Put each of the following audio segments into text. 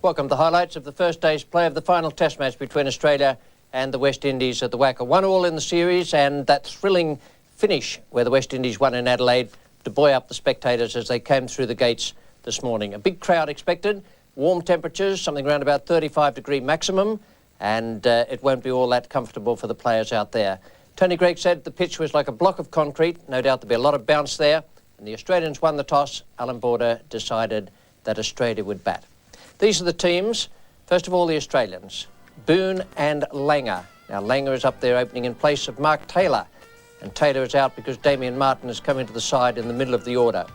Welcome to the highlights of the first day's play of the final test match between Australia and the West Indies at the WACA. 1-1 in the series, and that thrilling finish where the West Indies won in Adelaide to buoy up the spectators as they came through the gates this morning. A big crowd expected, warm temperatures, something around about 35-degree maximum, and it won't be all that comfortable for the players out there. Tony Greig said the pitch was like a block of concrete. No doubt there'll be a lot of bounce there. And the Australians won the toss. Alan Border decided that Australia would bat. These are the teams. First of all, the Australians. Boone and Langer. Now, Langer is up there opening in place of Mark Taylor. And Taylor is out because Damien Martin has come into the side in the middle of the order.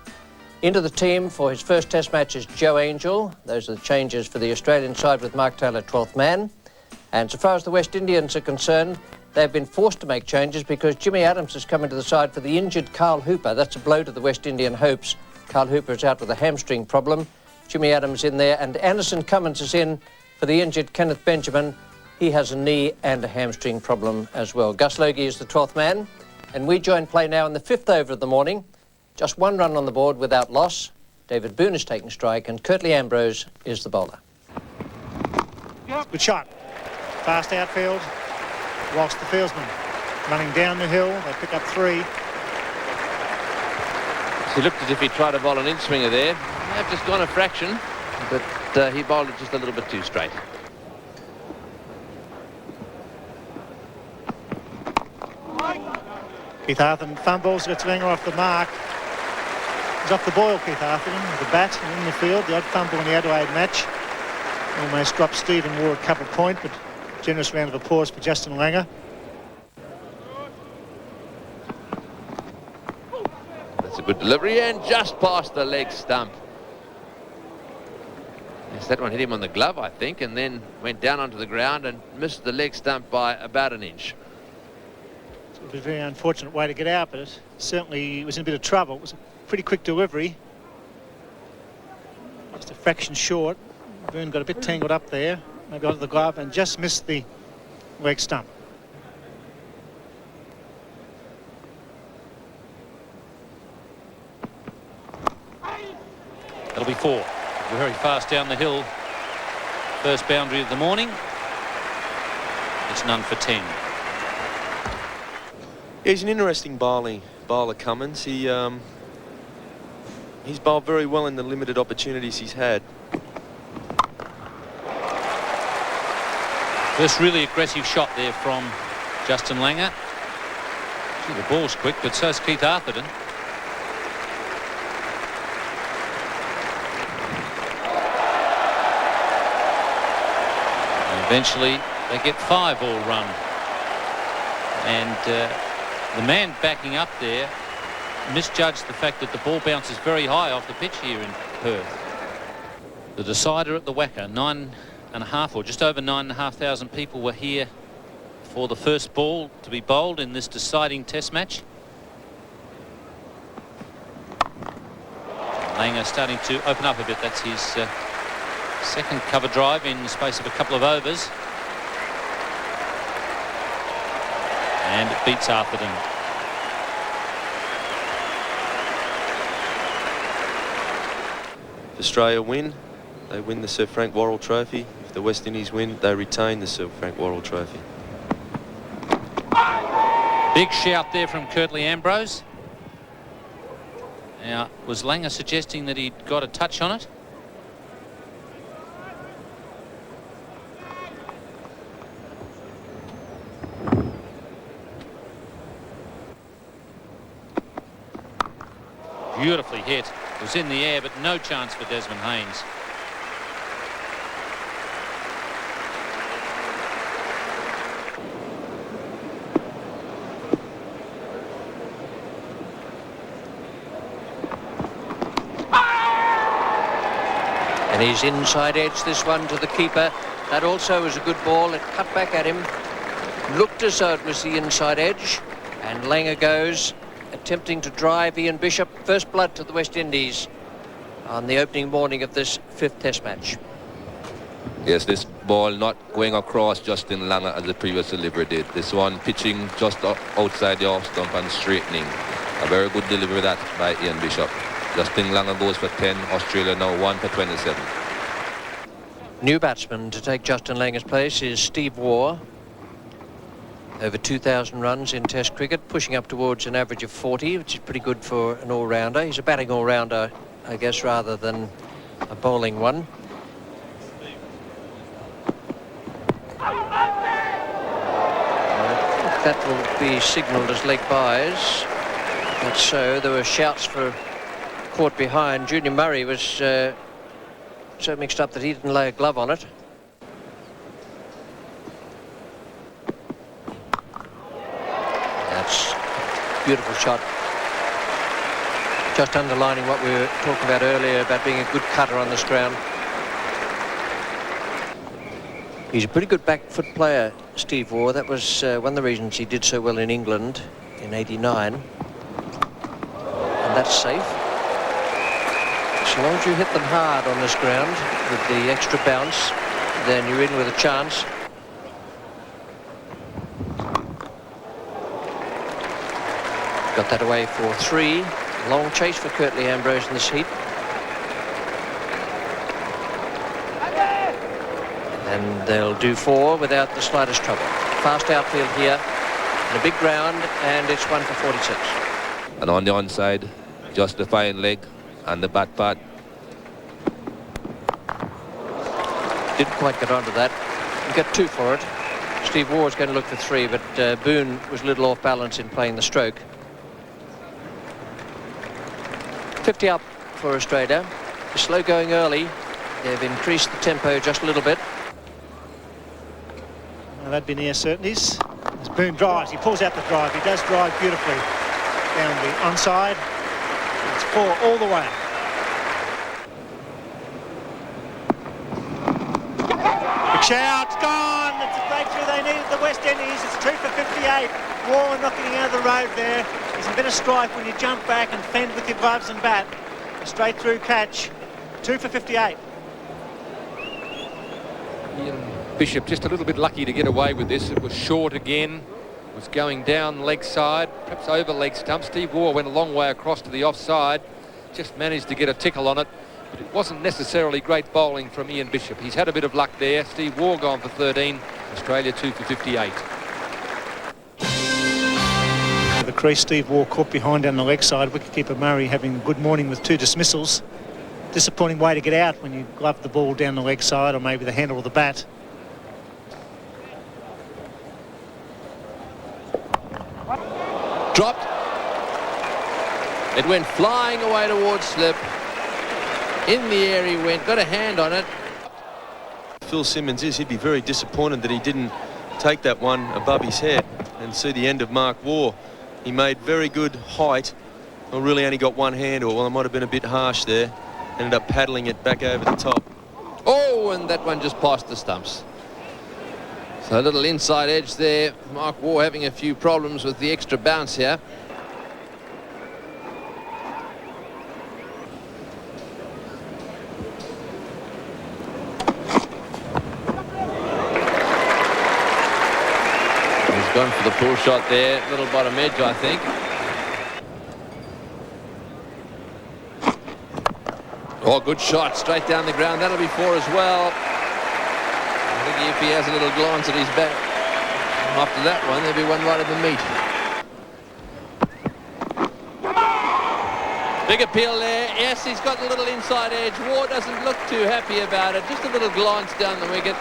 Into the team for his first test match is Joe Angel. Those are the changes for the Australian side with Mark Taylor 12th man. And so far as the West Indians are concerned, they've been forced to make changes because Jimmy Adams has come into the side for the injured Carl Hooper. That's a blow to the West Indian hopes. Carl Hooper is out with a hamstring problem. Jimmy Adams in there, and Anderson Cummins is in for the injured Kenneth Benjamin. He has a knee and a hamstring problem as well. Gus Logie is the 12th man, and we join play now in the 5th over of the morning. Just one run on the board without loss. David Boone is taking strike, and Curtly Ambrose is the bowler. Good shot. Fast outfield. Whilst the fieldsman running down the hill, they pick up 3. He looked as if he tried to bowl an in-swinger there. May have just gone a fraction, but he bowled it just a little bit too straight. Keith Arthur fumbles, gets Langer off the mark. He's off the boil, Keith Arthur, with the bat and in the field. The odd fumble in the Adelaide match. Almost dropped Stephen Ward a couple of points, but generous round of applause for Justin Langer. That's a good delivery and just past the leg stump. Yes, that one hit him on the glove, I think, and then went down onto the ground and missed the leg stump by about an inch. It was a very unfortunate way to get out, but it certainly was in a bit of trouble. It was a pretty quick delivery. Just a fraction short. Boone got a bit tangled up there, maybe onto the glove, and just missed the leg stump. That'll be 4. Very fast down the hill. First boundary of the morning. It's none for 10. Yeah, he's an interesting bowler, Cummins. He's bowled very well in the limited opportunities he's had. First really aggressive shot there from Justin Langer. Gee, the ball's quick, but so's Keith Arthurton. And eventually they get 5 all run. And the man backing up there misjudged the fact that the ball bounces very high off the pitch here in Perth. The decider at the WACA, 9.5 or just over 9,500 people were here for the first ball to be bowled in this deciding test match. Langer starting to open up a bit. That's his second cover drive in the space of a couple of overs. And it beats Arthurton. If Australia win, they win the Sir Frank Worrell Trophy. If the West Indies win, they retain the Sir Frank Worrell Trophy. Big shout there from Curtly Ambrose. Now, was Langer suggesting that he'd got a touch on it? Beautifully hit. It was in the air, but no chance for Desmond Haynes. And he's inside edge, this one, to the keeper. That also was a good ball. It cut back at him. Looked as though it was the inside edge. And Langer goes, attempting to drive Ian Bishop. First blood to the West Indies on the opening morning of this 5th test match. Yes, this ball not going across Justin Langer as the previous delivery did. This one pitching just outside the off stump and straightening. A very good delivery that by Ian Bishop. Justin Langer goes for 10. Australia now 1 for 27. New batsman to take Justin Langer's place is Steve Waugh. Over 2,000 runs in Test cricket, pushing up towards an average of 40, which is pretty good for an all-rounder. He's a batting all-rounder, I guess, rather than a bowling one. That will be signalled as leg byes. That's so. There were shouts for caught behind. Junior Murray was so mixed up that he didn't lay a glove on it. That's a beautiful shot. Just underlining what we were talking about earlier about being a good cutter on this ground. He's a pretty good back foot player, Steve Waugh. That was one of the reasons he did so well in England in '89. And that's safe. So long as you hit them hard on this ground with the extra bounce, then you're in with a chance. Got that away for 3. Long chase for Curtly Ambrose in this heat. And they'll do 4 without the slightest trouble. Fast outfield here in a big ground, and it's 1 for 46. And on the onside, just the fine leg and the bat pad. Didn't quite get onto that. You get 2 for it. Steve Waugh's going to look for 3, but Boone was a little off balance in playing the stroke. 50 up for Australia. They're slow going early. They've increased the tempo just a little bit. Well, that'd be near certainties. As Boone drives, he pulls out the drive. He does drive beautifully down the onside. It's 4 all the way. Big shout, it's gone. It's a breakthrough they needed, the West Indies. It's 2 for 58. Waugh not getting out of the road there. There's a bit of strife when you jump back and fend with your gloves and bat. A straight through catch. 2 for 58. Ian Bishop just a little bit lucky to get away with this. It was short again. It was going down leg side, perhaps over leg stump. Steve Waugh went a long way across to the offside. Just managed to get a tickle on it. But it wasn't necessarily great bowling from Ian Bishop. He's had a bit of luck there. Steve Waugh gone for 13. Australia 2 for 58. The crease, Steve Waugh caught behind down the leg side. Wicketkeeper Murray having a good morning with 2 dismissals. Disappointing way to get out when you glove the ball down the leg side or maybe the handle of the bat. Dropped. It went flying away towards slip. In the air he went, got a hand on it. Phil Simmons he'd be very disappointed that he didn't take that one above his head and see the end of Mark Waugh. He made very good height. Well, really only got one hand, or well, it might have been a bit harsh there. Ended up paddling it back over the top. Oh, and that one just passed the stumps. So a little inside edge there. Mark Waugh having a few problems with the extra bounce here. He's gone for the pull shot there. Little bottom edge, I think. Oh, good shot, straight down the ground. That'll be 4 as well. I think if he has a little glance at his back after that one, there'll be one right in the meat. Big appeal there. Yes, he's got a little inside edge. Waugh doesn't look too happy about it. Just a little glance down the wicket.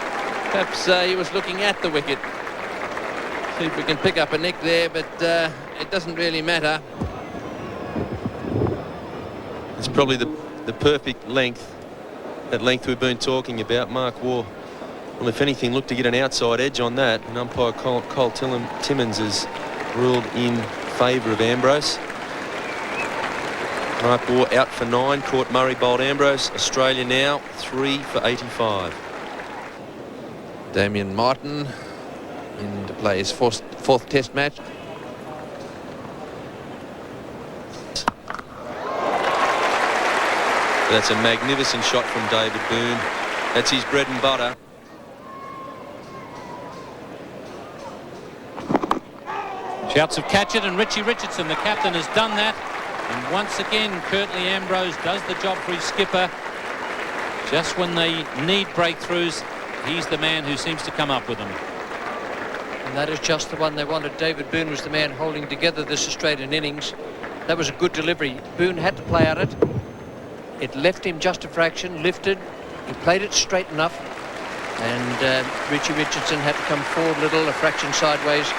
Perhaps he was looking at the wicket. See if we can pick up a nick there, but it doesn't really matter. It's probably the perfect length, that length we've been talking about. Mark Waugh, well, if anything, looked to get an outside edge on that, and umpire Cole Timmins has ruled in favour of Ambrose. Mark Waugh out for 9, caught Murray, bowled Ambrose. Australia now 3 for 85. Damien Martin in to play his fourth test match. That's a magnificent shot from David Boone. That's his bread and butter. Shouts of catch it, and Richie Richardson, the captain, has done that. And once again, Curtly Ambrose does the job for his skipper. Just when they need breakthroughs, he's the man who seems to come up with them. And that is just the one they wanted. David Boon was the man holding together this Australian innings. That was a good delivery. Boon had to play at it. It left him just a fraction, lifted. He played it straight enough. And Richie Richardson had to come forward a little, a fraction sideways,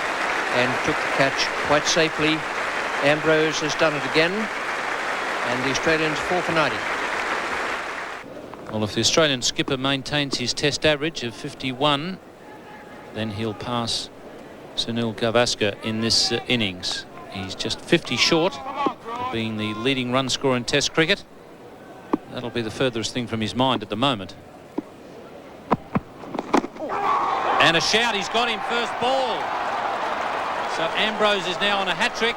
and took the catch quite safely. Ambrose has done it again. And the Australians 4 for 90. Well, if the Australian skipper maintains his test average of 51, then he'll pass Sunil Gavaskar in this innings. He's just 50 short of being the leading run scorer in Test cricket. That'll be the furthest thing from his mind at the moment. And a shout, he's got him first ball. So Ambrose is now on a hat-trick,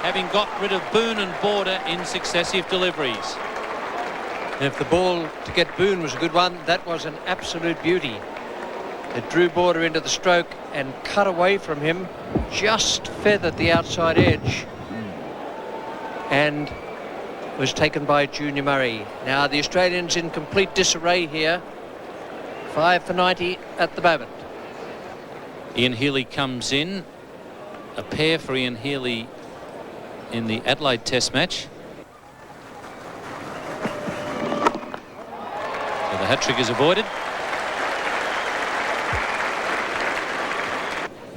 having got rid of Boon and Border in successive deliveries. And if the ball to get Boon was a good one, that was an absolute beauty. It drew Border into the stroke and cut away from him, just feathered the outside edge, and was taken by Junior Murray. Now the Australians in complete disarray here. 5 for 90 at the moment. Ian Healy comes in. A pair for Ian Healy in the Adelaide Test match. So the hat-trick is avoided.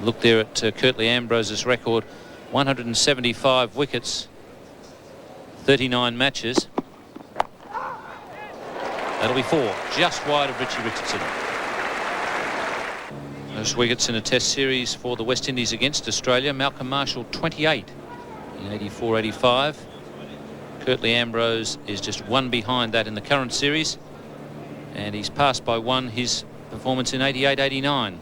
Look there at Curtly Ambrose's record, 175 wickets, 39 matches. That'll be 4, just wide of Richie Richardson. Those wickets in a Test series for the West Indies against Australia. Malcolm Marshall 28 in 84-85. Curtly Ambrose is just 1 behind that in the current series, and he's passed by 1 his performance in 88-89.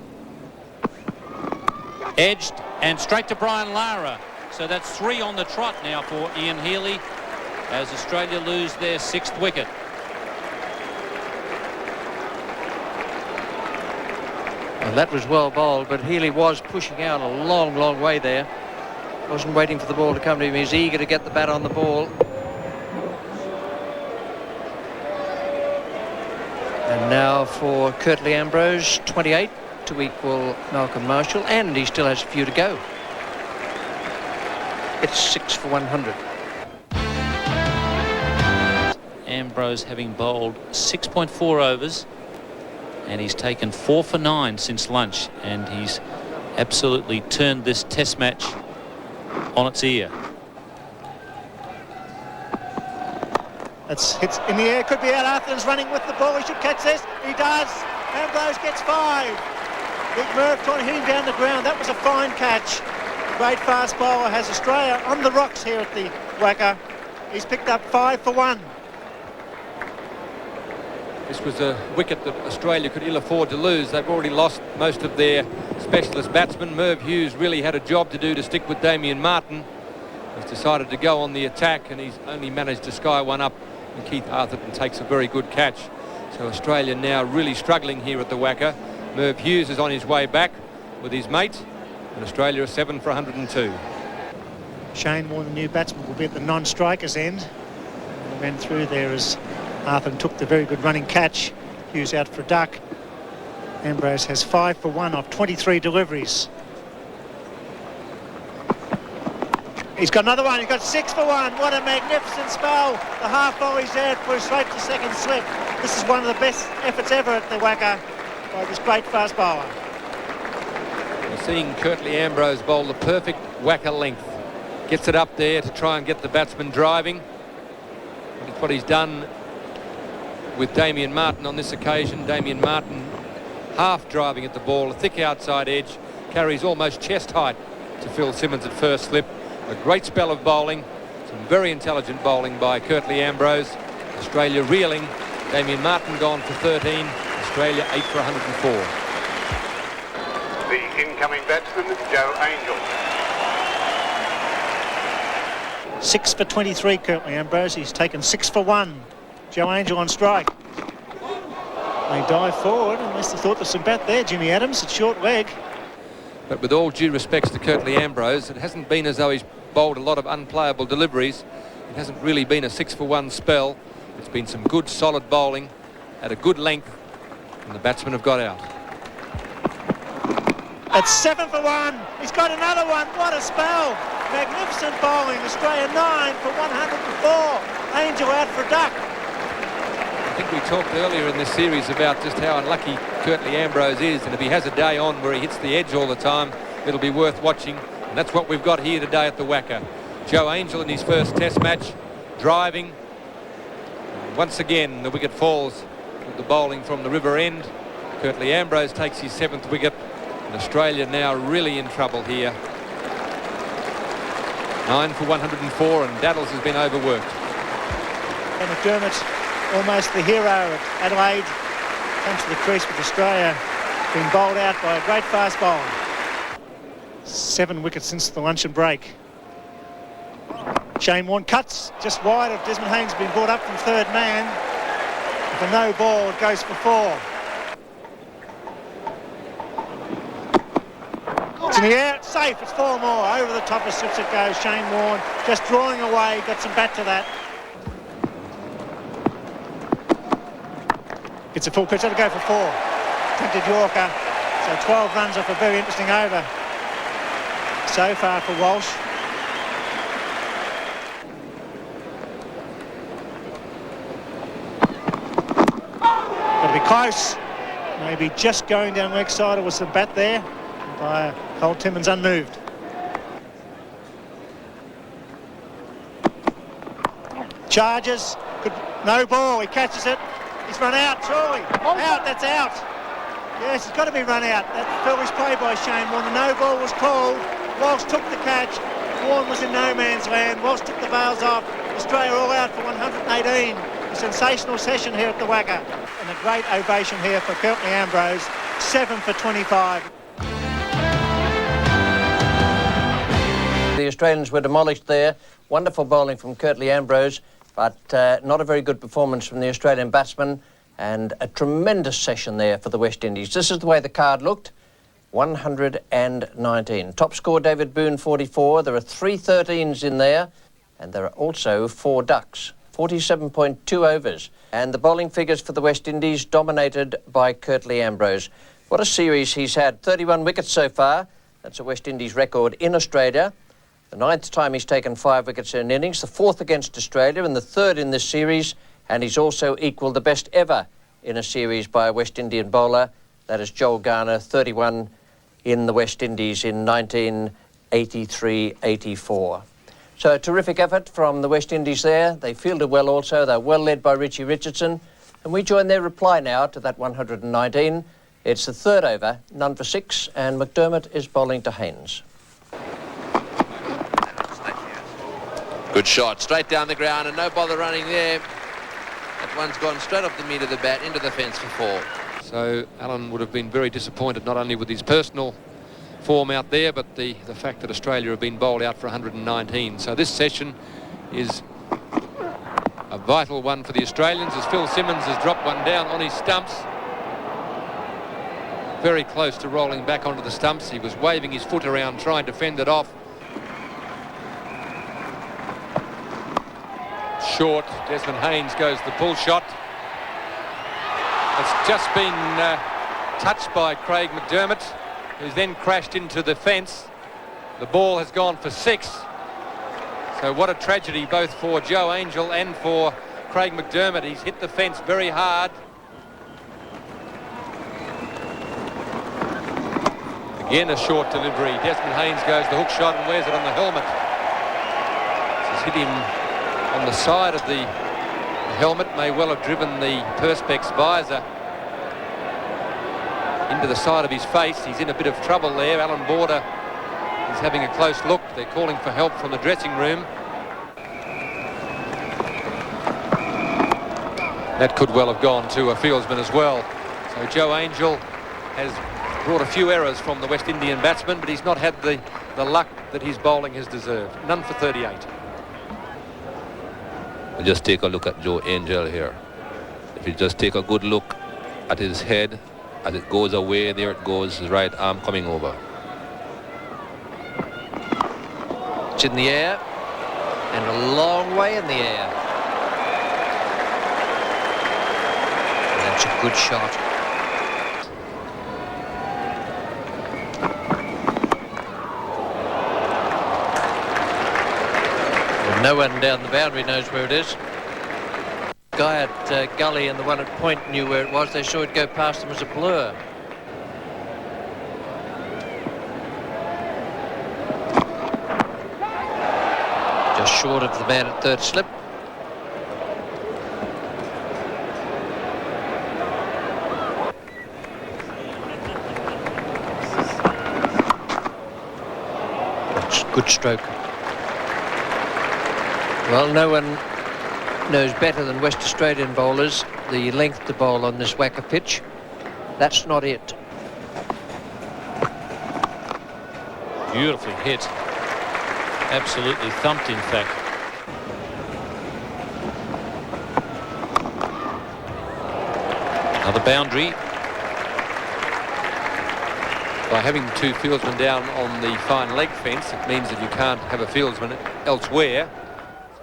Edged and straight to Brian Lara. So that's 3 on the trot now for Ian Healy as Australia lose their 6th wicket. Well, that was well bowled, but Healy was pushing out a long, long way there. Wasn't waiting for the ball to come to him. He's eager to get the bat on the ball. And now for Curtly Ambrose, 28 to equal Malcolm Marshall, and he still has a few to go. It's 6 for 100. Ambrose having bowled 6.4 overs, and he's taken 4 for 9 since lunch, and he's absolutely turned this Test match on its ear. It's hits in the air, could be out. Arthur's running with the ball. He should catch this. He does. Ambrose gets 5. Big Murph trying to hit him down the ground. That was a fine catch. Great fast bowler has Australia on the rocks here at the Wacker. He's picked up 5 for 1. This was a wicket that Australia could ill afford to lose. They've already lost most of their specialist batsmen. Merv Hughes really had a job to do to stick with Damien Martin. He's decided to go on the attack, and he's only managed to sky one up, and Keith Arthurton takes a very good catch. So Australia now really struggling here at the Wacker. Merv Hughes is on his way back with his mate, and Australia are 7 for 102. Shane Warne, the new batsman, will be at the non-strikers end. Ran through there as Arthur took the very good running catch. Hughes out for a duck. Ambrose has 5 for 1 off 23 deliveries. He's got another one. He's got 6 for 1. What a magnificent spell. The half volley's there for straight to second slip. This is one of the best efforts ever at the Wacker by this great fast bowler. We're seeing Curtly Ambrose bowl the perfect Wacker length. Gets it up there to try and get the batsman driving. That's what he's done with Damien Martin on this occasion. Damien Martin half driving at the ball, a thick outside edge, carries almost chest height to Phil Simmons at first slip. A great spell of bowling, some very intelligent bowling by Curtly Ambrose. Australia reeling. Damien Martin gone for 13. Australia 8 for 104. The incoming batsman, Joe Angel. 6 for 23, Curtly Ambrose. He's taken 6 for 1. Joe Angel on strike. They dive forward, unless they thought there was some bat there. Jimmy Adams, it's short leg. But with all due respects to Curtly Ambrose, it hasn't been as though he's bowled a lot of unplayable deliveries. It hasn't really been a 6 for 1 spell. It's been some good solid bowling at a good length, and the batsmen have got out. It's 7 for 1. He's got another one. What a spell. Magnificent bowling. Australia 9 for 104. Angel out for duck. I think we talked earlier in this series about just how unlucky Curtly Ambrose is, and if he has a day on where he hits the edge all the time, it'll be worth watching, and that's what we've got here today at the WACA. Joe Angel in his first test match, driving. Once again, the wicket falls with the bowling from the river end. Curtly Ambrose takes his 7th wicket, and Australia now really in trouble here. 9 for 104, and Daddles has been overworked. And McDermott, almost the hero at Adelaide, comes to the crease with Australia, being bowled out by a great fast bowler. 7 wickets since the luncheon break. Shane Warne cuts just wide of Desmond Haynes, been brought up from third man. With a no ball, it goes for 4. It's in the air, it's safe, it's 4 more. Over the top of slips it goes. Shane Warne just drawing away, got some bat to that. It's a full pitch, that'll go for 4. Tempted Yorker, so 12 runs off a very interesting over so far for Walsh. It'll be close, maybe just going down leg side. There was some bat there by Cole Timmins, unmoved. Charges, good, no ball, he catches it. He's run out, surely. Out, that's out. Yes, it's got to be run out. That foolish play by Shane Warne. The no ball was called. Walsh took the catch. Warne was in no man's land. Walsh took the bails off. Australia all out for 118. A sensational session here at the WACA. And a great ovation here for Curtly Ambrose. 7 for 25. The Australians were demolished there. Wonderful bowling from Curtly Ambrose, but not a very good performance from the Australian batsman, and a tremendous session there for the West Indies. This is the way the card looked. 119. Top score, David Boone, 44. There are 3 13s in there, and there are also 4 ducks. 47.2 overs. And the bowling figures for the West Indies dominated by Curtly Ambrose. What a series he's had. 31 wickets so far. That's a West Indies record in Australia. The 9th time he's taken 5 wickets in an innings, the 4th against Australia and the 3rd in this series, and he's also equalled the best ever in a series by a West Indian bowler. That is Joel Garner, 31 in the West Indies in 1983-84. So a terrific effort from the West Indies there. They fielded well also. They're well led by Richie Richardson. And we join their reply now to that 119. It's the 3rd over, none for 6, and McDermott is bowling to Haynes. Good shot, straight down the ground, and no bother running there. That one's gone straight off the meat of the bat into the fence for 4. So Allen would have been very disappointed not only with his personal form out there, but the fact that Australia have been bowled out for 119. So this session is a vital one for the Australians, as Phil Simmons has dropped one down on his stumps. Very close to rolling back onto the stumps. He was waving his foot around trying to fend it off. Short. Desmond Haynes goes the pull shot. It's just been touched by Craig McDermott, who's then crashed into the fence. The ball has gone for 6. So what a tragedy both for Joe Angel and for Craig McDermott. He's hit the fence very hard. Again a short delivery. Desmond Haynes goes the hook shot and wears it on the helmet. This has hit him on the side of the helmet, may well have driven the Perspex visor into the side of his face. He's in a bit of trouble there. Alan Border is having a close look. They're calling for help from the dressing room. That could well have gone to a fieldsman as well. So Joe Angel has brought a few errors from the West Indian batsman, but he's not had the luck that his bowling has deserved. None for 38. Just take a look at Joe Angel here. If you just take a good look at his head, as it goes away, there it goes, his right arm coming over. It's in the air, and a long way in the air. That's a good shot. Well, no one down the boundary knows where it is. The guy at Gully and the one at Point knew where it was. They saw it go past them as a blur. Just short of the man at third slip. That's a good stroke. Well, no one knows better than West Australian bowlers the length to bowl on this WACA pitch. That's not it. Beautifully hit. Absolutely thumped, in fact. Another boundary. By having two fieldsmen down on the fine leg fence, it means that you can't have a fieldsman elsewhere.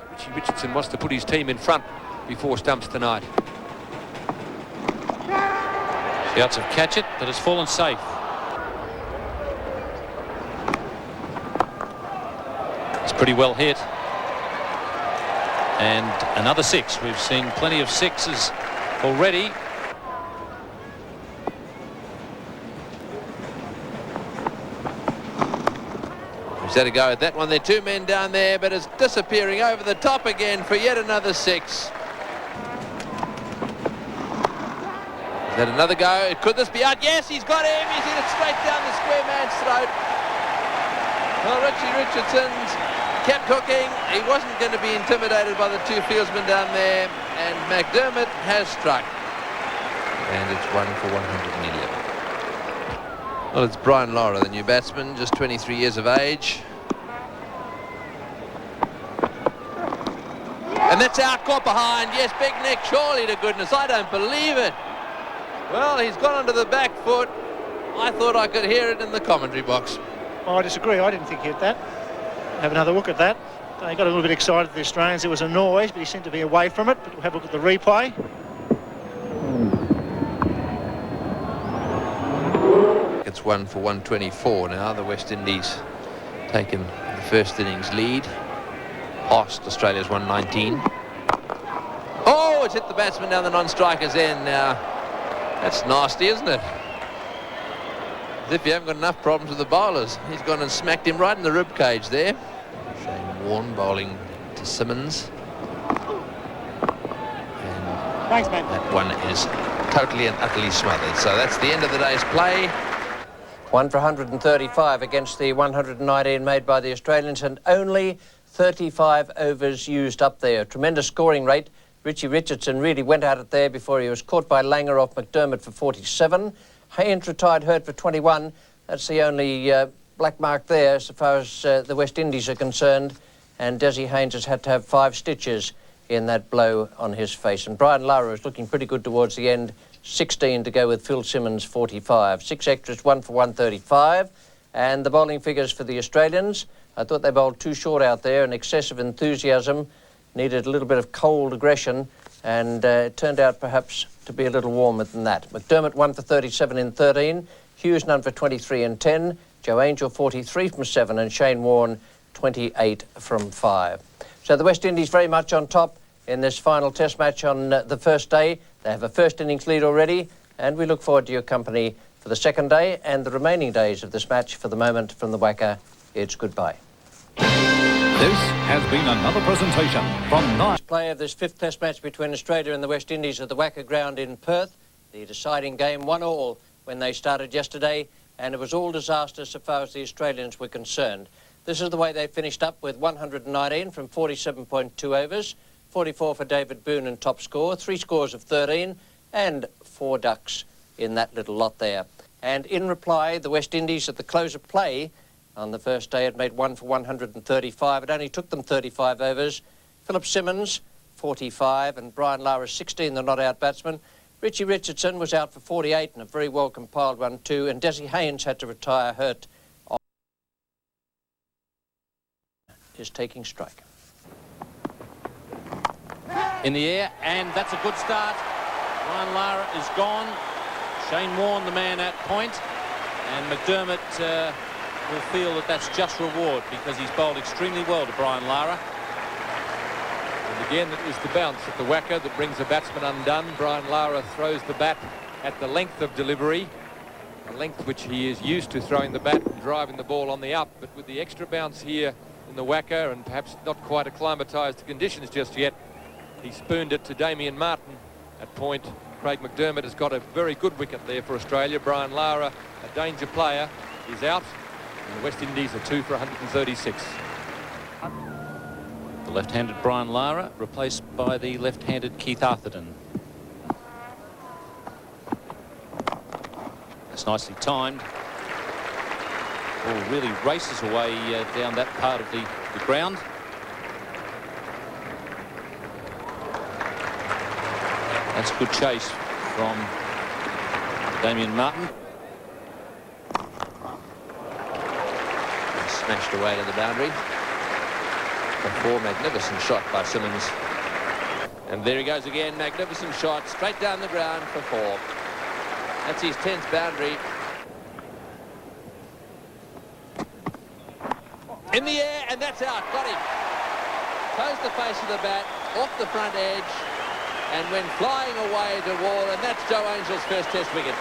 So Richie Richardson wants to put his team in front before stumps tonight. Shouts of catch it, but it's fallen safe. It's pretty well hit. And another six. We've seen plenty of sixes already. He's had a go at that one. There are two men down there, but it's disappearing over the top again for yet another six. Is that another go? Could this be out? Yes, he's got him. He's hit it straight down the square man's throat. Well, Richie Richardson's kept hooking. He wasn't going to be intimidated by the two fieldsmen down there, and McDermott has struck. And it's 1 for 111. Well, it's Brian Lara, the new batsman, just 23 years of age. And that's out, caught behind. Yes, Big Nick, surely to goodness. I don't believe it. Well, he's gone onto the back foot. I thought I could hear it in the commentary box. I disagree. I didn't think he hit that. Have another look at that. They got a little bit excited, the Australians. There was a noise, but he seemed to be away from it. But we'll have a look at the replay. It's 1 for 124 now. The West Indies taken the first innings lead. Lost Australia's 119. Oh, it's hit the batsman down the non-striker's end now. That's nasty, isn't it? As if you haven't got enough problems with the bowlers. He's gone and smacked him right in the rib cage there. Shane Warne bowling to Simmons. And Thanks, mate. that one is totally and utterly smothered. So that's the end of the day's play. 1 for 135 against the 119 made by the Australians, and only 35 overs used up there. Tremendous scoring rate. Richie Richardson really went at it there before he was caught by Langer off McDermott for 47. Haynes retired hurt for 21. That's the only black mark there so far as the West Indies are concerned. And Desi Haynes has had to have 5 stitches in that blow on his face. And Brian Lara is looking pretty good towards the end. 16 to go with Phil Simmons, 45. 6 extras, 1 for 135. And the bowling figures for the Australians. I thought they bowled too short out there, and excessive enthusiasm. Needed a little bit of cold aggression, and it turned out perhaps to be a little warmer than that. McDermott 1 for 37 in 13. Hughes none for 23 in 10. Joe Angel 43 from 7, and Shane Warne 28 from 5. So the West Indies very much on top in this final test match on the first day. They have a first innings lead already, and we look forward to your company for the second day and the remaining days of this match. For the moment, from the WACA, it's goodbye. This has been another presentation from Play of this 5th test match between Australia and the West Indies at the WACA ground in Perth. The deciding game 1-all when they started yesterday, and it was all disaster so far as the Australians were concerned. This is the way they finished up, with 119 from 47.2 overs, 44 for David Boone and top score, 3 scores of 13 and 4 ducks in that little lot there. And in reply, the West Indies at the close of play on the first day had made 1 for 135. It only took them 35 overs. Philip Simmons, 45, and Brian Lara, 16, the not-out batsman. Richie Richardson was out for 48, and a very well-compiled one too, and Desi Haynes had to retire hurt. Is taking strike. In the air, and that's a good start. Brian Lara is gone. Shane Warne, the man at point, and McDermott will feel that that's just reward because he's bowled extremely well to Brian Lara. And again, it was the bounce at the whacker that brings the batsman undone. Brian Lara throws the bat at the length of delivery, a length which he is used to throwing the bat and driving the ball on the up, but with the extra bounce here in the whacker and perhaps not quite acclimatised to conditions just yet, he spooned it to Damien Martin at point. Craig McDermott has got a very good wicket there for Australia. Brian Lara, a danger player, is out, and the West Indies are 2 for 136. The left-handed Brian Lara replaced by the left-handed Keith Arthurton. That's nicely timed. Ball really races away down that part of the ground. That's a good chase from Damien Martin. Smashed away to the boundary. A magnificent shot by Simmons. And there he goes again, magnificent shot, straight down the ground for 4. That's his 10th boundary. In the air, and that's out, got him. Toes the face of the bat, off the front edge, and went flying away to Wall, and that's Joe Angel's first test wicket.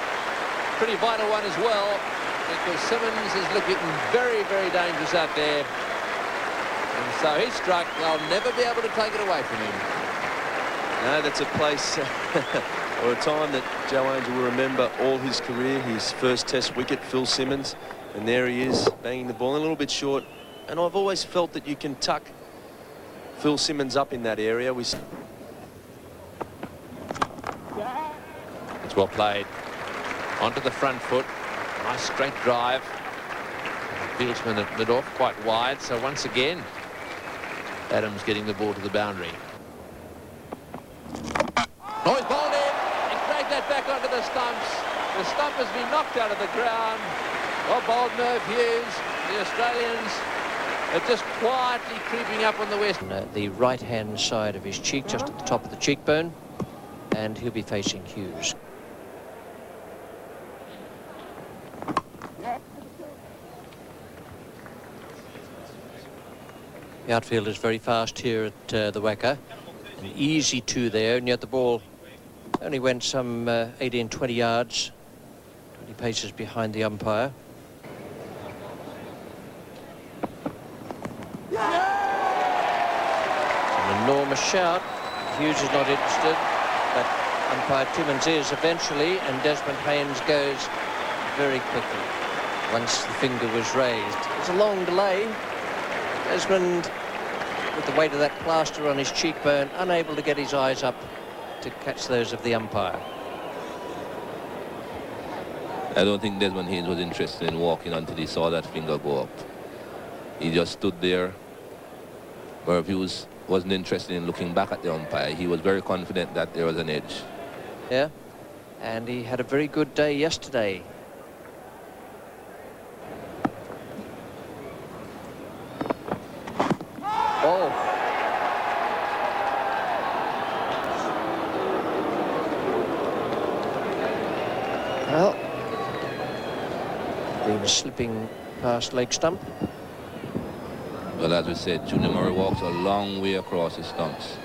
Pretty vital one as well, because Simmons is looking very, very dangerous out there. And so he struck. They'll never be able to take it away from him. No, that's a place or a time that Joe Angel will remember all his career. His first test wicket, Phil Simmons, and there he is, banging the ball a little bit short. And I've always felt that you can tuck Phil Simmons up in that area. It's well played. Onto the front foot. Nice straight drive. Fieldsman at mid-off, quite wide. So once again, Adams getting the ball to the boundary. Oh, he's bowled in and dragged that back onto the stumps. The stump has been knocked out of the ground. Well bowled, Merv Hughes. The Australians are just quietly creeping up on the West. The right-hand side of his cheek, just at the top of the cheekbone, and he'll be facing Hughes. The outfield is very fast here at the whacker. An easy 2 there, and yet the ball only went some 18-20 yards, 20 paces behind the umpire. An enormous shout. Hughes is not interested, but umpire Timmins is eventually, and Desmond Haynes goes very quickly once the finger was raised. It's a long delay. Desmond, with the weight of that plaster on his cheekbone, unable to get his eyes up to catch those of the umpire. I don't think Desmond Haynes was interested in walking until he saw that finger go up. He just stood there. Where if he wasn't interested in looking back at the umpire, he was very confident that there was an edge. Yeah, and he had a very good day yesterday. Oh. Well, been slipping past leg stump. Well, as we said, Junior Murray walks a long way across his stumps.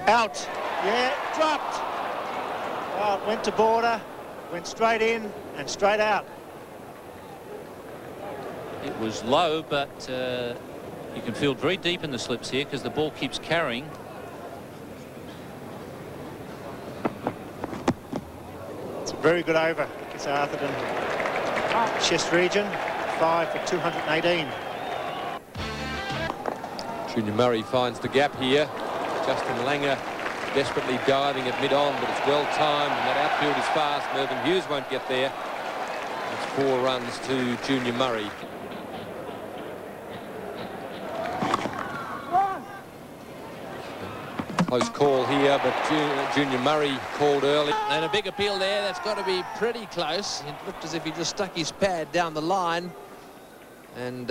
Out. Yeah, dropped. Well, it went to border, went straight in and straight out. It was low, but you can feel very deep in the slips here because the ball keeps carrying. It's a very good over. It's Arthurton. Chest region, 5 for 218. Junior Murray finds the gap here. Justin Langer desperately diving at mid-on, but it's well timed, and that outfield is fast. Mervyn Hughes won't get there. It's 4 runs to Junior Murray. Close call here, but Junior Murray called early. And a big appeal there. That's got to be pretty close. It looked as if he just stuck his pad down the line. And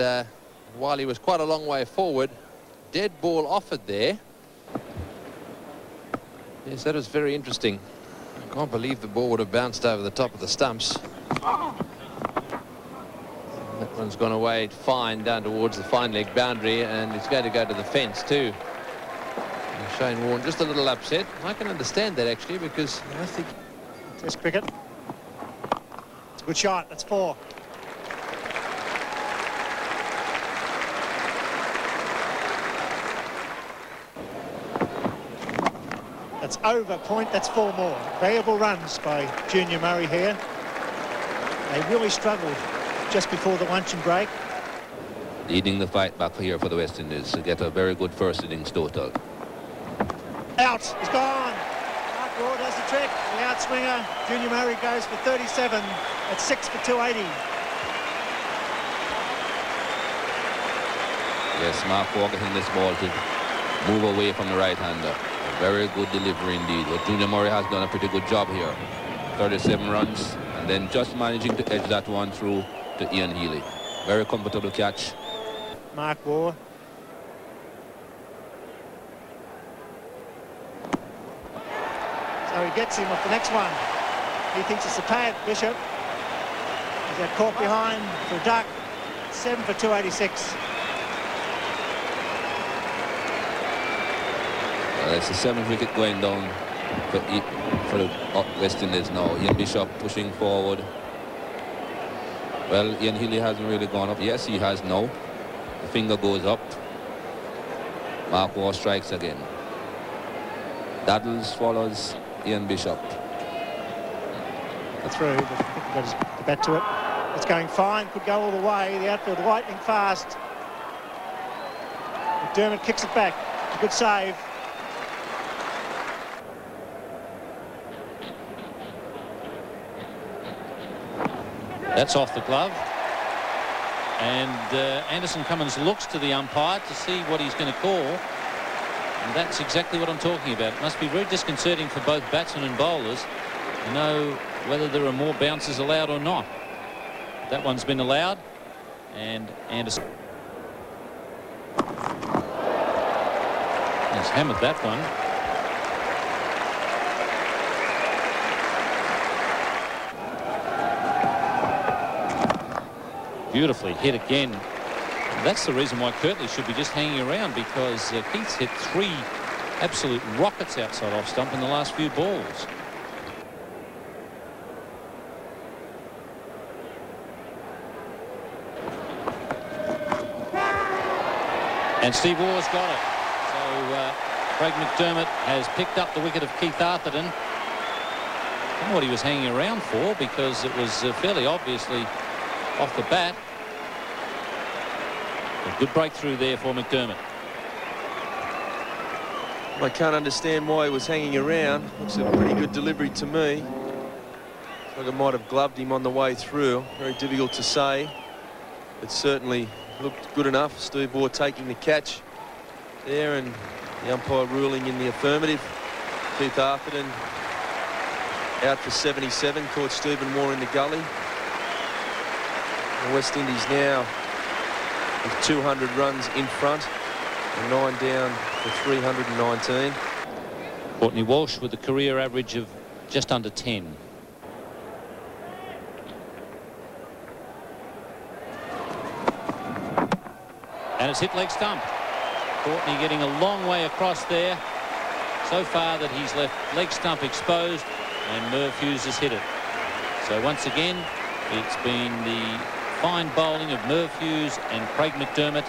while he was quite a long way forward, dead ball offered there. Yes, that was very interesting. I can't believe the ball would have bounced over the top of the stumps. That one's gone away fine down towards the fine leg boundary, and it's going to go to the fence too. And Shane Warne just a little upset. I can understand that actually, because I think Test cricket. It's a good shot. That's 4. That's over point. That's 4 more. Valuable runs by Junior Murray here. They really struggled just before the luncheon break. Leading the fight back here for the West Indies to get a very good first innings total. Out. He's gone. Mark Waugh does the trick. The outswinger. Junior Murray goes for 37 at 6 for 280. Yes, Mark Waugh getting this ball to move away from the right-hander. Very good delivery indeed. But Junior Murray has done a pretty good job here. 37 runs, and then just managing to edge that one through to Ian Healy. Very comfortable catch. Mark Waugh. So he gets him off the next one. He thinks it's a pad, Bishop. He's got caught behind for a duck. 7 for 286. It's the 7th wicket going down for the West Indies now. Ian Bishop pushing forward. Well, Ian Healy hasn't really gone up. Yes, he has now. The finger goes up. Mark Waugh strikes again. Daddles follows Ian Bishop. Through, but I think he got his bat to it. It's going fine, could go all the way. The outfield lightning fast. McDermott kicks it back. It's a good save. That's off the glove. And Anderson Cummins looks to the umpire to see what he's going to call. And that's exactly what I'm talking about. It must be very disconcerting for both batsmen and bowlers to know whether there are more bounces allowed or not. That one's been allowed. And Anderson has hammered that one. Beautifully hit again. And that's the reason why Kirtley should be just hanging around, because Keith's hit 3 absolute rockets outside off stump in the last few balls. And Steve Waugh's got it. So Craig McDermott has picked up the wicket of Keith Arthurton. I don't know what he was hanging around for, because it was fairly obviously off the bat. A good breakthrough there for McDermott. I can't understand why he was hanging around. Looks like a pretty good delivery to me. Looks like it might have gloved him on the way through. Very difficult to say. It certainly looked good enough. Steve Waugh taking the catch there, and the umpire ruling in the affirmative. Keith Arthurton out for 77. Caught Stephen Waugh in the gully. The West Indies now with 200 runs in front and 9 down for 319. Courtney Walsh with a career average of just under 10. And it's hit leg stump. Courtney getting a long way across there. So far that he's left leg stump exposed, and Merv Hughes has hit it. So once again, it's been the fine bowling of Merv Hughes and Craig McDermott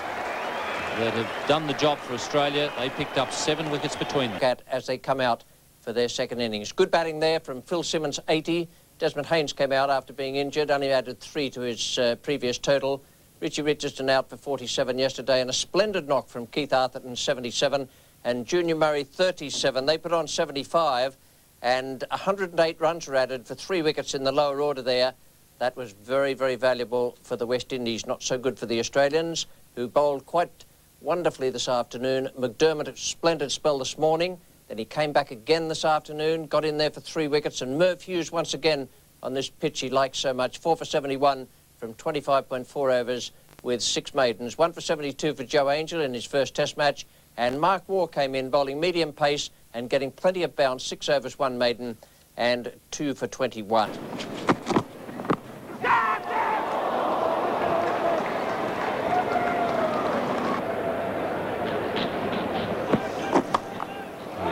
that have done the job for Australia. They picked up 7 wickets between them. As they come out for their second innings. Good batting there from Phil Simmons, 80. Desmond Haynes came out after being injured, only added 3 to his previous total. Richie Richardson out for 47 yesterday, and a splendid knock from Keith Arthurton, 77, and Junior Murray, 37. They put on 75, and 108 runs were added for 3 wickets in the lower order there. That was very, very valuable for the West Indies, not so good for the Australians, who bowled quite wonderfully this afternoon. McDermott, a splendid spell this morning. Then he came back again this afternoon, got in there for 3 wickets, and Merv Hughes once again on this pitch he likes so much. 4 for 71 from 25.4 overs with 6 maidens. 1 for 72 for Joe Angel in his first Test match, And Mark Waugh came in bowling medium pace and getting plenty of bounce, 6 overs, 1 maiden and 2 for 21. He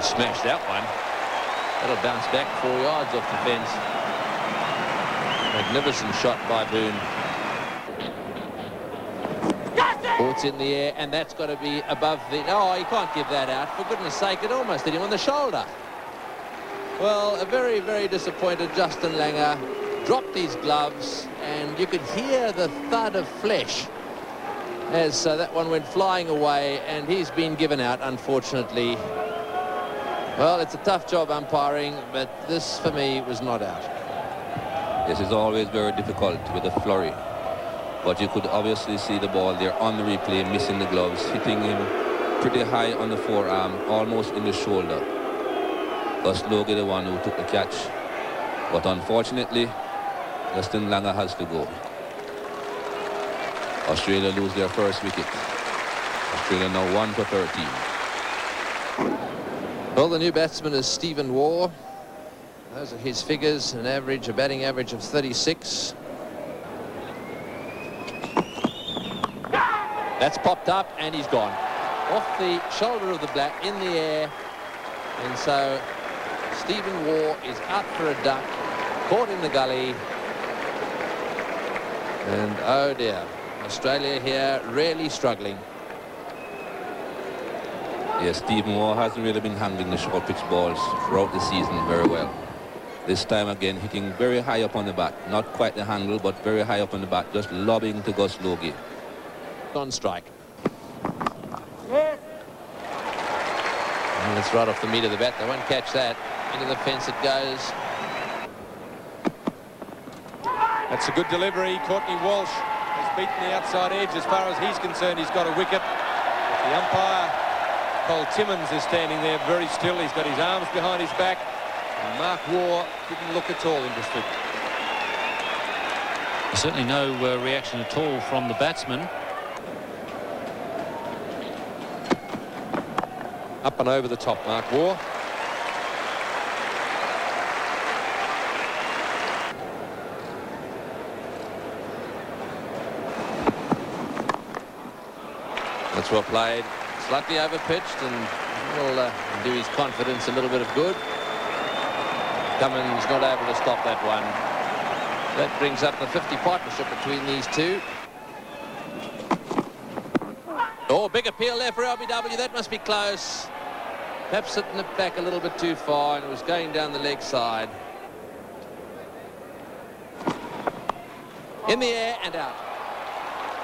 smashed that one. That'll bounce back 4 yards off the fence. Magnificent shot by Boone. It's in the air, and that's got to be above the... Oh, you can't give that out. For goodness sake, it almost hit him on the shoulder. Well, a very, very disappointed Justin Langer dropped his gloves, and you could hear the thud of flesh as that one went flying away, and he's been given out, unfortunately. Well, it's a tough job umpiring, but this, for me, was not out. This is always very difficult with a flurry. But you could obviously see the ball there on the replay, missing the gloves, hitting him pretty high on the forearm, almost in the shoulder. Gus Logie, the one who took the catch. But unfortunately, Justin Langer has to go. Australia lose their first wicket. Australia now 1 for 13. Well, the new batsman is Stephen Waugh. Those are his figures, a batting average of 36. That's popped up and he's gone. Off the shoulder of the black, in the air. And so Stephen Waugh is out for a duck, caught in the gully. And oh dear, Australia here really struggling. Yes, Stephen Waugh hasn't really been handling the short pitch balls throughout the season very well. This time again hitting very high up on the bat. Not quite the handle, but very high up on the bat, just lobbing to Gus Logie. On strike. And it's right off the meat of the bat. They won't catch that. Into the fence it goes. That's a good delivery. Courtney Walsh has beaten the outside edge. As far as he's concerned, he's got a wicket. The umpire, Cole Timmins, is standing there very still. He's got his arms behind his back. And Mark Waugh didn't look at all interested. Certainly no reaction at all from the batsman. Up and over the top, Mark Waugh. That's well played. Slightly over-pitched and will do his confidence a little bit of good. Cummins not able to stop that one. That brings up the 50 partnership between these two. Oh, big appeal there for LBW. That must be close. Perhaps it nipped back a little bit too far and it was going down the leg side. In the air and out.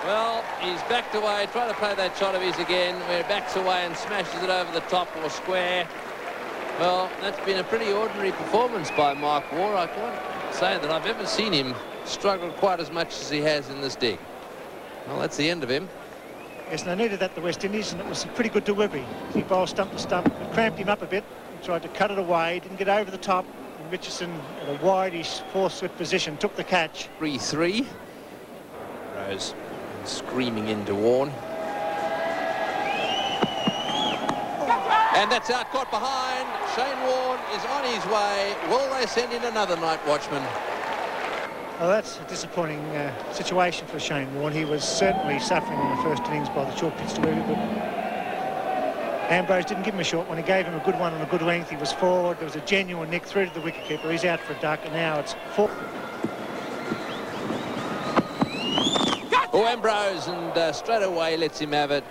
Well, he's backed away, trying to play that shot of his again, where he backs away and smashes it over the top or square. Well, that's been a pretty ordinary performance by Mark Waugh. I can't say that I've ever seen him struggle quite as much as he has in this dig. Well, that's the end of him. Yes, and they needed that, the West Indies, and it was a pretty good delivery. He bowled stump to stump, it cramped him up a bit. He tried to cut it away, didn't get over the top. And Richardson, at a wideish four-slip position, took the catch. 3-3. Rose screaming into Warne. And that's out, caught behind. Shane Warne is on his way. Will they send in another night watchman? Well, that's a disappointing situation for Shane Warne. He was certainly suffering in the first innings by the short pitch delivery, but Ambrose didn't give him a short one. He gave him a good one on a good length. He was forward. There was a genuine nick through to the wicketkeeper. He's out for a duck, and now it's 4. Oh, Ambrose, and straight away lets him have it.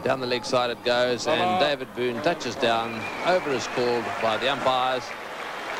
Down the leg side it goes, and David Boone touches down. Over is called by the umpires,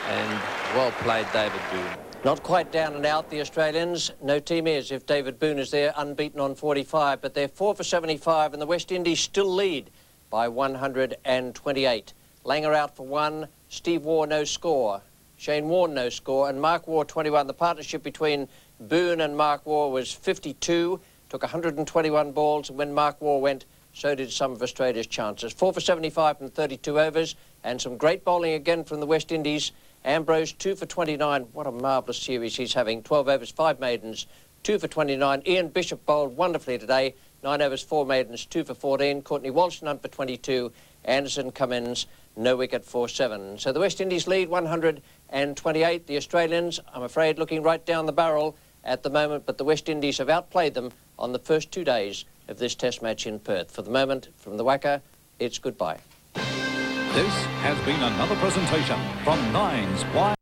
and well played, David Boone. Not quite down and out, the Australians. No team is if David Boone is there, unbeaten on 45, but they're 4 for 75, and the West Indies still lead by 128. Langer out for 1, Steve Waugh no score, Shane Warne no score, and Mark Waugh 21. The partnership between Boone and Mark Waugh was 52, took 121 balls, and when Mark Waugh went, so did some of Australia's chances. 4 for 75 from 32 overs, and some great bowling again from the West Indies. Ambrose 2 for 29. What a marvellous series he's having. 12 overs, 5 maidens, 2 for 29. Ian Bishop bowled wonderfully today. 9 overs, 4 maidens, 2 for 14. Courtney Walsh, none for 22. Anderson Cummins, no wicket for 7. So the West Indies lead 128. The Australians, I'm afraid, looking right down the barrel at the moment, but the West Indies have outplayed them on the first 2 days of this Test match in Perth. For the moment, from the WACA, it's goodbye. This has been another presentation from Nines Wide.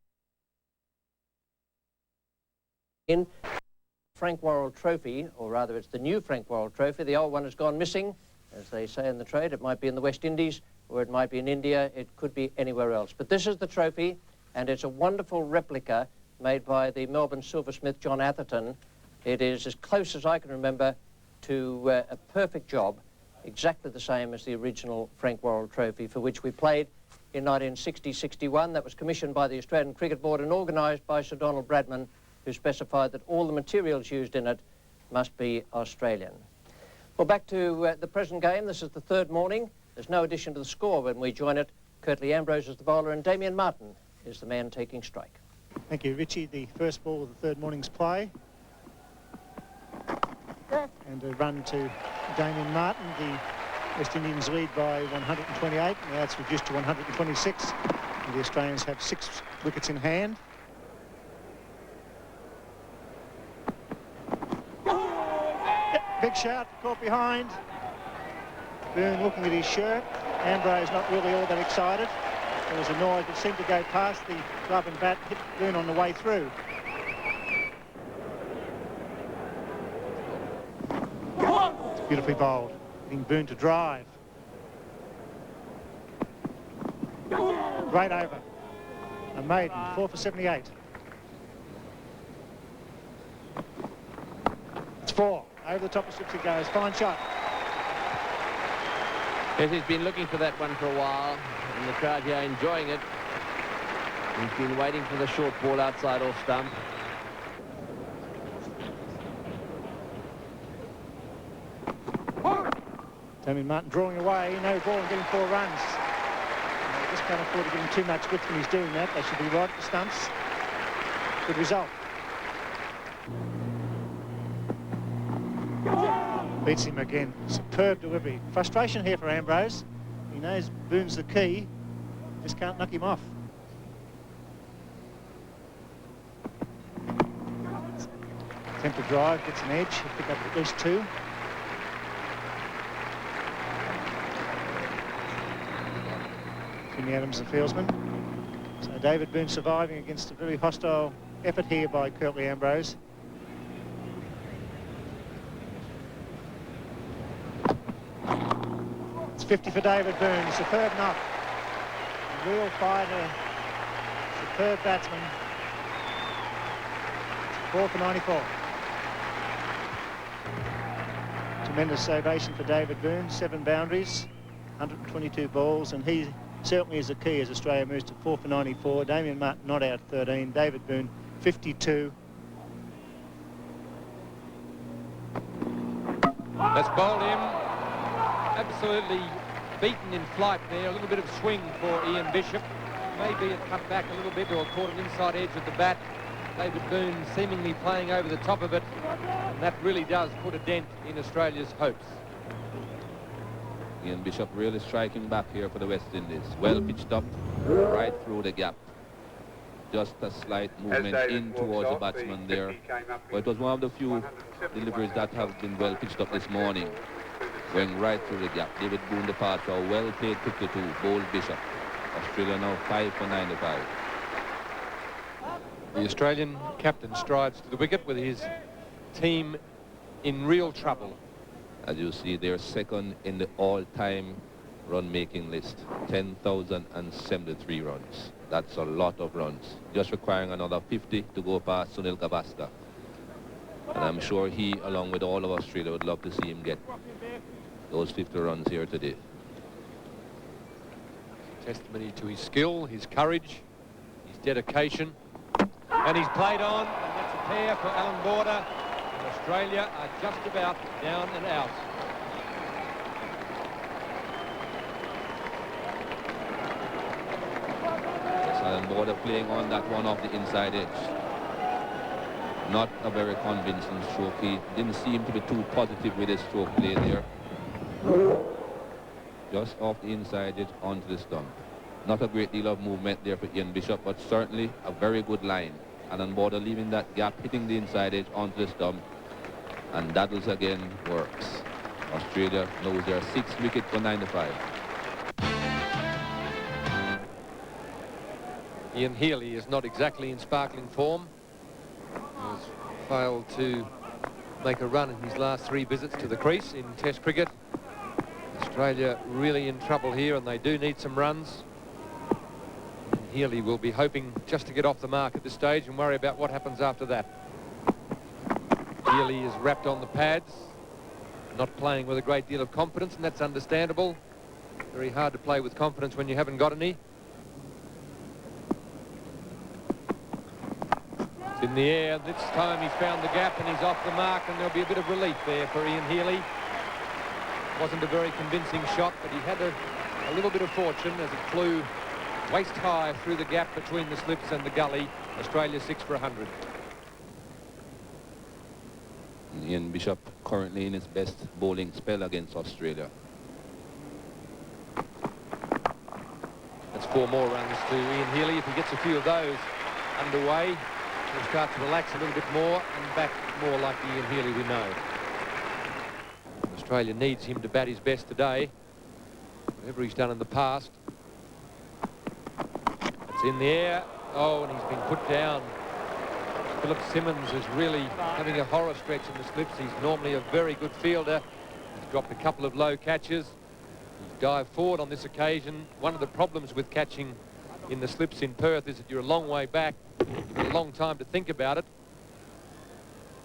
In Frank Worrell Trophy, or rather it's the new Frank Worrell Trophy. The old one has gone missing, as they say in the trade. It might be in the West Indies, or it might be in India. It could be anywhere else. But this is the trophy, and it's a wonderful replica made by the Melbourne silversmith John Atherton. It is as close as I can remember to a perfect job, exactly the same as the original Frank Worrell Trophy, for which we played in 1960-61. That was commissioned by the Australian Cricket Board and organised by Sir Donald Bradman, who specified that all the materials used in it must be Australian. Well, back to the present game. This is the third morning. There's no addition to the score when we join it. Curtly Ambrose is the bowler and Damien Martin is the man taking strike. Thank you, Richie. The first ball of the third morning's play. And a run to Damien Martin. The West Indians lead by 128. Now it's reduced to 126. And the Australians have 6 wickets in hand. Big shout, caught behind. Boone looking at his shirt. Ambrose not really all that excited. There was a noise that seemed to go past the glove and bat, hit Boone on the way through. It's beautifully bowled, getting Boone to drive. Great over. A maiden, 4 for 78. It's 4. Over the top of slips it goes. Fine shot. Yes, he's been looking for that one for a while, and the crowd here enjoying it. He's been waiting for the short ball outside off stump. Damien Martin drawing away, no ball and getting 4 runs. Just can't afford to give him too much width when he's doing that. They should be right at the stumps. Good result. Beats him again. Superb delivery. Frustration here for Ambrose. He knows Boone's the key. Just can't knock him off. Attempt to drive, gets an edge. He'll pick up at least 2. Jimmy Adams, the fieldsman. So David Boone surviving against a very hostile effort here by Curtly Ambrose. It's 50 for David Boone. Superb knock. A real fighter. Superb batsman. 4 for 94. Tremendous ovation for David Boone. 7 boundaries, 122 balls, and he certainly is the key as Australia moves to 4 for 94. Damien Martin not out 13. David Boone 52. That's bowled him. Absolutely beaten in flight there. A little bit of swing for Ian Bishop. Maybe it cut back a little bit or caught an inside edge of the bat. David Boone seemingly playing over the top of it. And that really does put a dent in Australia's hopes. Ian Bishop really striking back here for the West Indies. Well pitched up, right through the gap. Just a slight movement in towards the batsman there. But it was one of the few deliveries that have been well pitched up this morning. Going right through the gap. David Boone departure, well played 52, bowled Bishop. Australia now 5 for 95. The Australian captain strides to the wicket with his team in real trouble. As you see, they're second in the all-time run-making list, 10,073 runs. That's a lot of runs, just requiring another 50 to go past Sunil Gavaskar. And I'm sure he, along with all of Australia, would love to see him get those 50 runs here today. Testimony to his skill, his courage, his dedication. And he's played on, and that's a pair for Alan Border. And Australia are just about down and out. Yes, Alan Border playing on that one off the inside edge. Not a very convincing stroke. He didn't seem to be too positive with his stroke play there. Just off the inside edge onto the stump. Not a great deal of movement there for Ian Bishop, but certainly a very good line. And on border, leaving that gap, hitting the inside edge onto the stump. And Daddles again works. Australia knows their 6th wicket for 9-5. Ian Healy is not exactly in sparkling form. He's failed to make a run in his last 3 visits to the crease in Test cricket. Australia really in trouble here, and they do need some runs. Healy will be hoping just to get off the mark at this stage and worry about what happens after that. Healy is wrapped on the pads, not playing with a great deal of confidence, and that's understandable. Very hard to play with confidence when you haven't got any. It's in the air. This time he's found the gap and he's off the mark, and there'll be a bit of relief there for Ian Healy. Wasn't a very convincing shot, but he had a little bit of fortune as it flew waist high through the gap between the slips and the gully. Australia 6 for 100. Ian Bishop currently in his best bowling spell against Australia. That's 4 more runs to Ian Healy. If he gets a few of those underway, he'll start to relax a little bit more and back more like the Ian Healy we know. Australia needs him to bat his best today, whatever he's done in the past. It's in the air. Oh, and he's been put down. Philip Simmons is really having a horror stretch in the slips. He's normally a very good fielder. He's dropped a couple of low catches. He's dived forward on this occasion. One of the problems with catching in the slips in Perth is that you're a long way back. You've got a long time to think about it.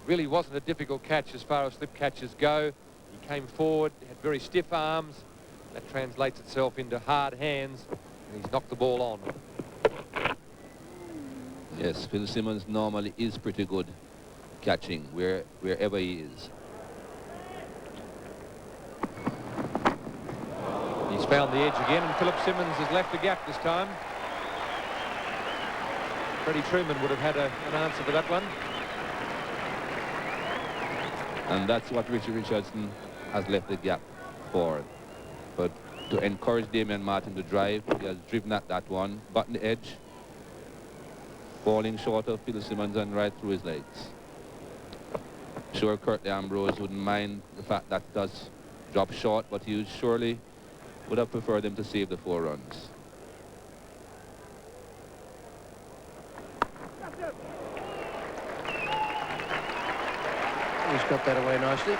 Really wasn't a difficult catch as far as slip catches go. He came forward, had very stiff arms. That translates itself into hard hands, and he's knocked the ball on. Yes, Phil Simmons normally is pretty good catching wherever he is. He's found the edge again, and Philip Simmons has left the gap this time. Freddie Truman would have had an answer for that one. And that's what Richie Richardson has left the gap for. But to encourage Damian Martin to drive, he has driven at that one, button the edge, falling short of Phil Simmons and right through his legs. Sure, Curtly Ambrose wouldn't mind the fact that it does drop short, but he surely would have preferred him to save the 4 runs. He's got that away nicely.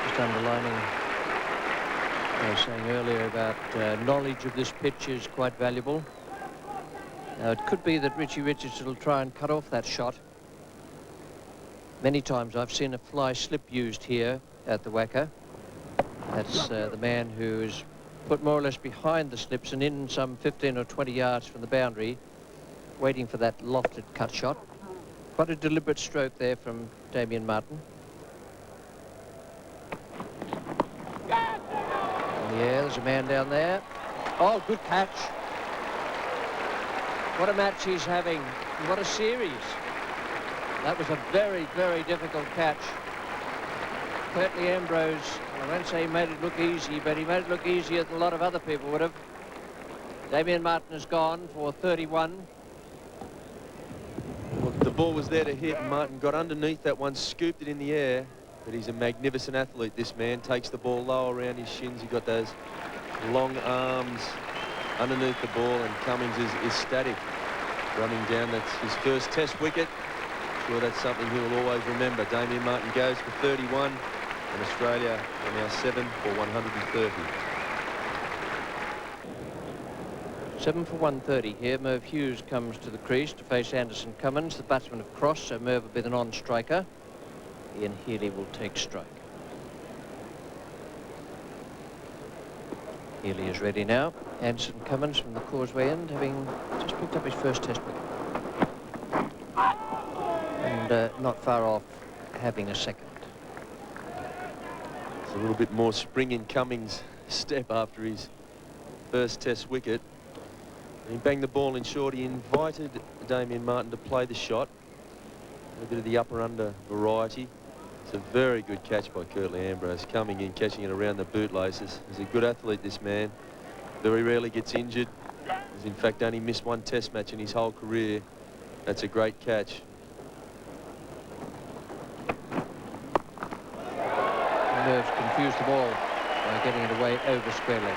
Just underlining what I was saying earlier about knowledge of this pitch is quite valuable. Now, it could be that Richie Richardson will try and cut off that shot. Many times I've seen a fly slip used here at the WACA. That's the man who is put more or less behind the slips and in some 15 or 20 yards from the boundary, waiting for that lofted cut shot. Quite a deliberate stroke there from Damian Martin. In the air, there's a man down there. Oh, good catch. What a match he's having. What a series. That was a very, very difficult catch. Curtly Ambrose, I won't say he made it look easy, but he made it look easier than a lot of other people would have. Damian Martin has gone for 31. Well, the ball was there to hit, and Martin got underneath that one, scooped it in the air. But he's a magnificent athlete, this man. Takes the ball low around his shins. He's got those long arms underneath the ball, and Cummings is static. Running down, that's his first Test wicket. Sure, that's something he will always remember. Damian Martin goes for 31, and Australia are now 7 for 130. 7 for 130 here. Merv Hughes comes to the crease to face Anderson Cummins. The batsmen have crossed, so Merv will be the non-striker. Ian Healy will take strike. Healy is ready now. Anderson Cummins from the causeway end, having just picked up his first Test wicket. And not far off having a second. It's a little bit more spring in Cummings' step after his first Test wicket. He banged the ball in short. He invited Damien Martin to play the shot. A bit of the upper-under variety. It's a very good catch by Curtly Ambrose, coming in, catching it around the bootlaces. He's a good athlete, this man. Very rarely gets injured. He's in fact only missed one test match in his whole career. That's a great catch. Nerves confused the ball by getting it away over square leg.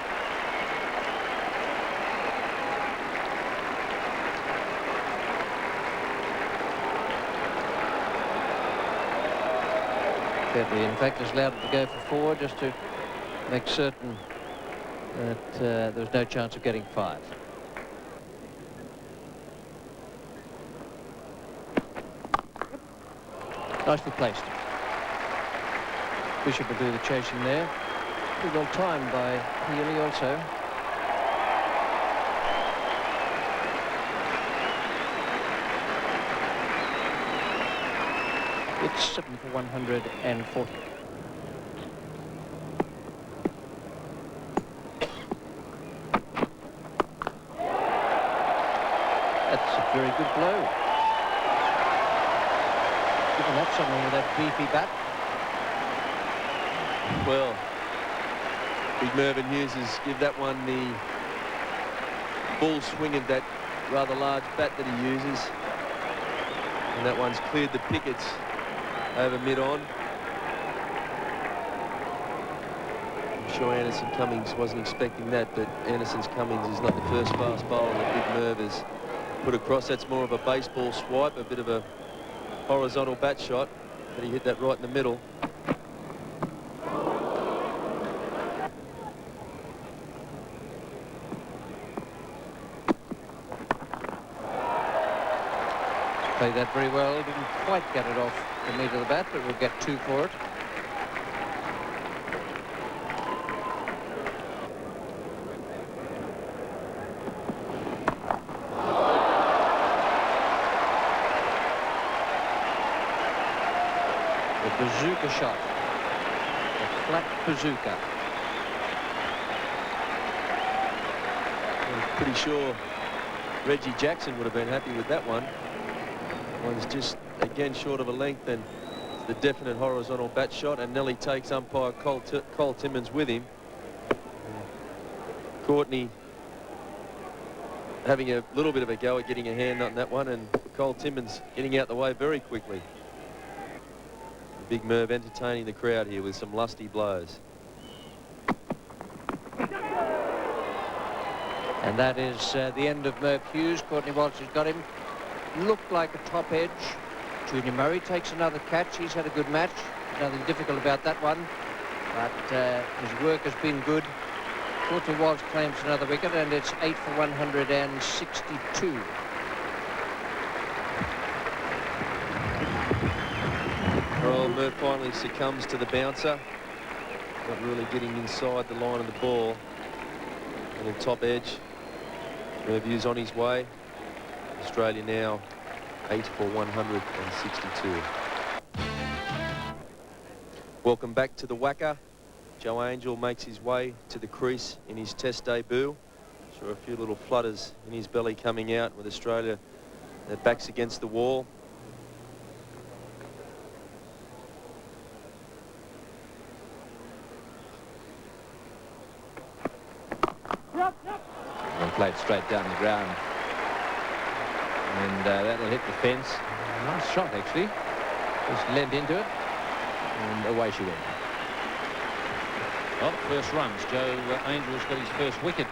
Curtly, in fact, is allowed to go for 4 just to make certain that there was no chance of getting 5. Nicely placed. Bishop will do the chasing there. Pretty well timed by Healy also. It's 7 for 140. That's a very good blow. Giving up something with that beefy bat. Well, Big Mervyn Hughes has give that one the full swing of that rather large bat that he uses. And that one's cleared the pickets over mid-on. I'm sure Anderson Cummings wasn't expecting that, but Anderson Cummings is not the first fast bowler that Big Merv has put across. That's more of a baseball swipe, a bit of a horizontal bat shot, but he hit that right in the middle. Played that very well. Didn't quite get it off the meat of the bat, but we'll get 2 for it. The bazooka shot. A flat bazooka. I'm pretty sure Reggie Jackson would have been happy with that one. One's just, again, short of a length, and it's the definite horizontal bat shot, and Nelly takes umpire Cole Timmins with him. Courtney having a little bit of a go at getting a hand on that one, and Cole Timmins getting out the way very quickly. Big Merv entertaining the crowd here with some lusty blows. And that is the end of Merv Hughes. Courtney Walsh has got him. Looked like a top edge. Junior Murray takes another catch. He's had a good match. Nothing difficult about that one. But his work has been good. Courtney Walsh claims another wicket, and it's 8 for 162. Well, Merv finally succumbs to the bouncer. Not really getting inside the line of the ball. On the top edge. Merv Hughes on his way. Australia now 8 for 162. Welcome back to the WACA. Joe Angel makes his way to the crease in his test debut. Sure, a few little flutters in his belly coming out with Australia, their backs against the wall. And played straight down the ground. And that'll hit the fence. Nice shot, actually. Just leant into it. And away she went. Well, first runs. Joe Angel's got his first wicket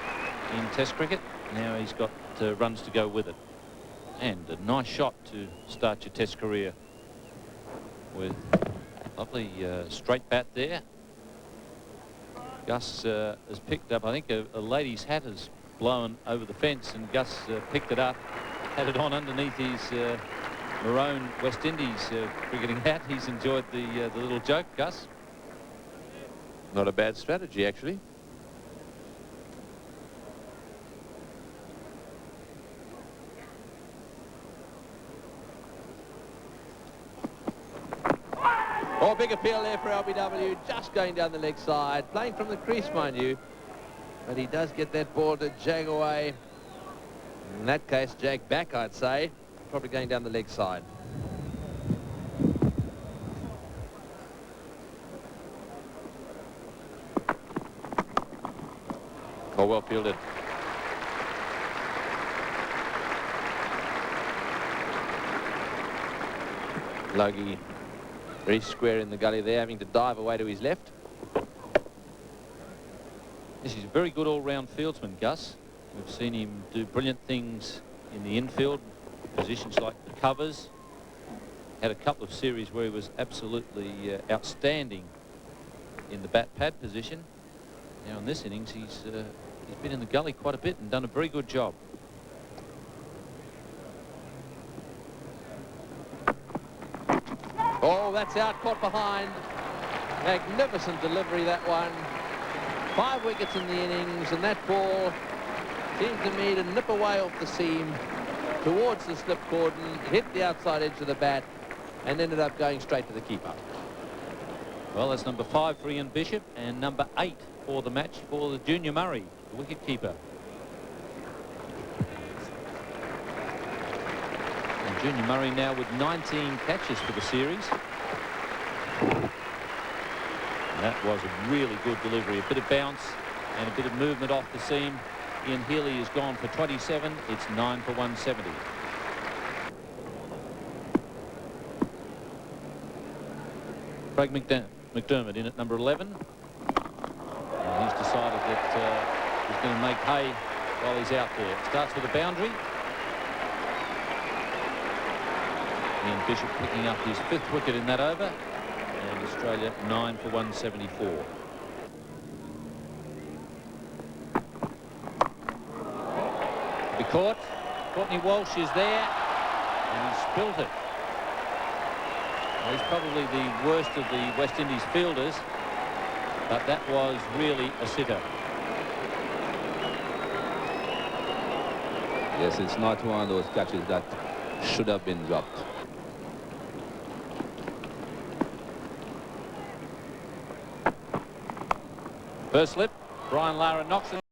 in Test cricket. Now he's got runs to go with it. And a nice shot to start your Test career with. Lovely straight bat there. Gus has picked up, I think, a lady's hat has blown over the fence, and Gus picked it up, had it on underneath his maroon West Indies cricketing hat. He's enjoyed the little joke, Gus. Not a bad strategy, actually. Oh, big appeal there for LBW, just going down the leg side, playing from the crease, mind you. But he does get that ball to jag away. In that case, jag back, I'd say. Probably going down the leg side. Oh, well fielded. Logie very square in the gully there, having to dive away to his left. This is a very good all-round fieldsman, Gus. We've seen him do brilliant things in the infield, positions like the covers. Had a couple of series where he was absolutely outstanding in the bat pad position. Now in this innings, he's been in the gully quite a bit and done a very good job. Oh, that's out, caught behind. Magnificent delivery, that one. 5 wickets in the innings, and that ball seemed to me to nip away off the seam towards the slip cordon, hit the outside edge of the bat, and ended up going straight to the keeper. Well, that's number 5 for Ian Bishop and number 8 for the match for the Junior Murray, the wicket keeper. And Junior Murray now with 19 catches for the series. And that was a really good delivery. A bit of bounce and a bit of movement off the seam. Ian Healy has gone for 27. It's 9 for 170. Craig McDermott in at number 11. And he's decided that he's going to make hay while he's out there. Starts with a boundary. Ian Bishop picking up his 5th wicket in that over. And Australia 9 for 174. Be caught. Courtney Walsh is there. And he spilt it. Well, he's probably the worst of the West Indies fielders. But that was really a sitter. Yes, it's not one of those catches that should have been dropped. First slip, Brian Lara knocks it.